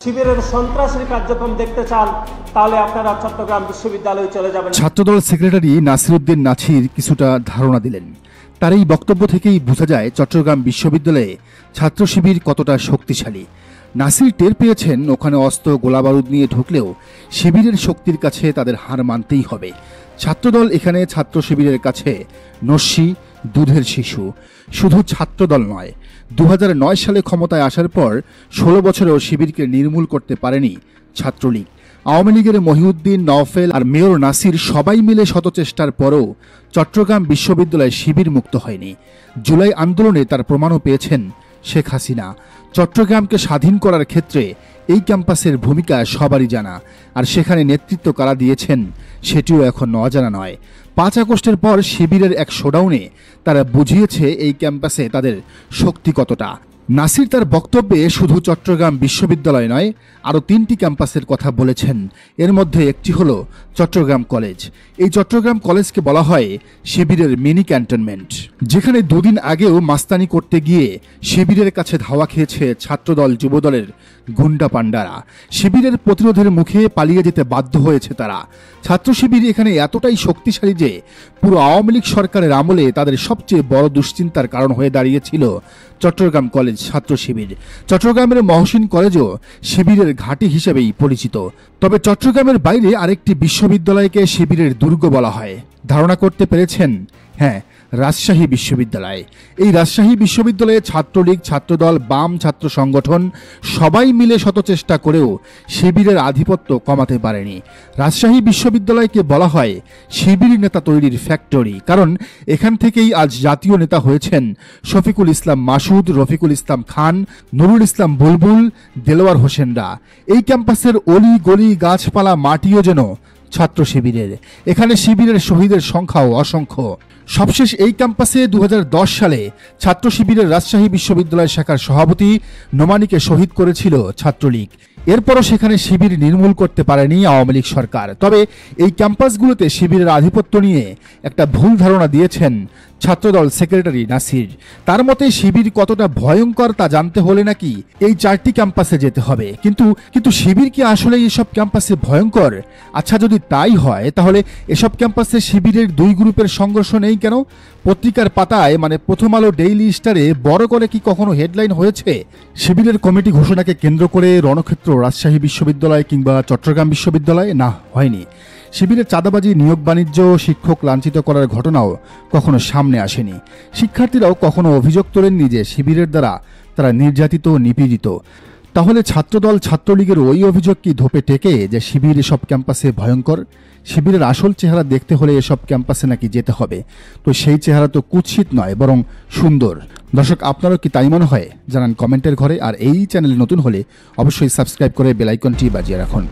শিবিরের সন্ত্রাসী কার্যক্রম দেখতে চান তাহলে আপনারা চট্টগ্রাম বিশ্ববিদ্যালয়ে চলে যাবেন। ছাত্রদল সেক্রেটারি নাসিরউদ্দিন নাছির কিছুটা ধারণা দিলেন। তার এই বক্তব্য থেকেই বোঝা যায় চট্টগ্রাম বিশ্ববিদ্যালয়ে ছাত্র শিবির কতটা শক্তিশালী। নাসির টের পেয়েছেন ওখানে অস্ত্র গোলাবারুদ নিয়ে ঢুকলেও শিবিরের শক্তির কাছে তাদের হার মানতেই হবে। ছাত্রদল এখানে ছাত্র শিবিরের কাছে নস্যি, দুধের শিশু। শুধু ছাত্রদল নয়, 2009 সালে ক্ষমতায় আসার পর 16 বছরেও শিবিরকে নির্মূল করতে পারেনি ছাত্রলীগ। আওয়ামী লীগের মহিউদ্দিন, নওফেল আর মেয়র নাসির সবাই মিলে শতচেষ্টার পরও চট্টগ্রাম বিশ্ববিদ্যালয় শিবির মুক্ত হয়নি। জুলাই আন্দোলনে তার প্রমাণও পেয়েছেন শেখ হাসিনা। চট্টগ্রামকে স্বাধীন করার ক্ষেত্রে এই ক্যাম্পাসের ভূমিকা সবারই জানা, আর সেখানে নেতৃত্ব কারা দিয়েছেন সেটিও এখন অজানা নয়। 5 আগস্টের পর শিবিরের এক শোডাউনে তারা বুঝিয়েছে এই ক্যাম্পাসে তাদের শক্তি কতটা। নাসির তার বক্তব্যে শুধু চট্টগ্রাম বিশ্ববিদ্যালয় নয়, আরও 3টি ক্যাম্পাসের কথা বলেছেন। এর মধ্যে একটি হলো চট্টগ্রাম কলেজ। এই চট্টগ্রাম কলেজকে বলা হয় শিবিরের মিনি ক্যান্টনমেন্ট, যেখানে 2 দিন আগেও মাস্তানি করতে গিয়ে শিবিরের কাছে ধাওয়া খেয়েছে ছাত্রদল, যুবদলের গুন্ডা পান্ডারা। শিবিরের প্রতিরোধের মুখে পালিয়ে যেতে বাধ্য হয়েছে তারা। ছাত্র শিবির এখানে এতটাই শক্তিশালী যে পুরো আওয়ামী লীগ সরকারের আমলে তাদের সবচেয়ে বড় দুশ্চিন্তার কারণ হয়ে দাঁড়িয়েছিল চট্টগ্রাম কলেজ ছাত্র শিবির। চট্টগ্রামের মহসিন কলেজও শিবিরের ঘাঁটি হিসেবেই পরিচিত। তবে চট্টগ্রামের বাইরে আরেকটি বিশ্ববিদ্যালয়কে শিবিরের দুর্গ বলা হয়। ধারণা করতে পেরেছেন? হ্যাঁ, রাজশাহী বিশ্ববিদ্যালয়। এই রাজশাহী বিশ্ববিদ্যালয়ে ছাত্রলীগ, ছাত্রদল, বাম ছাত্র সংগঠন সবাই মিলে শতচেষ্টা করেও শিবিরের আধিপত্য কমাতে পারেনি। রাজশাহী বিশ্ববিদ্যালয়কে বলা হয় শিবির নেতা তৈরির ফ্যাক্টরি, কারণ এখান থেকেই আজ জাতীয় নেতা হয়েছেন শফিকুল ইসলাম মাসুদ, রফিকুল ইসলাম খান, নুরুল ইসলাম বুলবুল, দেলোয়ার হোসেনরা। এই ক্যাম্পাসের অলি গলি, গাছপালা, মাটিও যেন ছাত্র শিবিরের। এখানে শিবিরের শহীদের সংখ্যাও অসংখ্য। সবশেষ এই ক্যাম্পাসে 2010 সালে ছাত্র শিবিরের রাজশাহী বিশ্ববিদ্যালয় শাখার সভাপতি নোমানীকে শহীদ করেছিল ছাত্রলীগ। এরপরও সেখানে শিবির নির্মূল করতে পারেনি আওয়ামী লীগ সরকার। তবে এই ক্যাম্পাসগুলোতে শিবিরের আধিপত্য নিয়ে একটা ভুল ধারণা দিয়েছেন ছাত্রদল সেক্রেটারি নাসির। তার মতে শিবির কতটা ভয়ঙ্কর তা জানতে হলে নাকি এই 4টি ক্যাম্পাসে যেতে হবে। কিন্তু শিবির কি আসলে এসব ক্যাম্পাসে ভয়ঙ্কর? আচ্ছা, যদি তাই হয় তাহলে এসব ক্যাম্পাসে শিবিরের 2 গ্রুপের সংঘর্ষ নেই কেন? পত্রিকার পাতায়, মানে প্রথম আলো, ডেইলি স্টারে বড় করে কি কখনো হেডলাইন হয়েছে শিবিরের কমিটি ঘোষণাকে কেন্দ্র করে রণক্ষেত্র রাজশাহী বিশ্ববিদ্যালয় কিংবা চট্টগ্রাম বিশ্ববিদ্যালয়? না, হয়নি। শিবিরের চাঁদাবাজি, নিয়োগ বাণিজ্য, শিক্ষক লাঞ্ছিত করার ঘটনাও কখনো সামনে আসেনি। শিক্ষার্থীরাও কখনো অভিযোগ তোলেননি যে শিবিরের দ্বারা তারা নির্যাতিত, নিপীড়িত। তাহলে ছাত্রদল, ছাত্রলীগের ওই অভিযোগ কি ধোপে টেকে যে শিবির এসব ক্যাম্পাসে ভয়ঙ্কর? শিবিরের আসল চেহারা দেখতে হলে এসব ক্যাম্পাসে নাকি যেতে হবে। তো সেই চেহারা তো কুৎসিত নয়, বরং সুন্দর। দর্শক, আপনারও কি তাই মনে হয়? জানান কমেন্টের ঘরে। আর এই চ্যানেলে নতুন হলে অবশ্যই সাবস্ক্রাইব করে বেল আইকনটি বাজিয়ে রাখুন।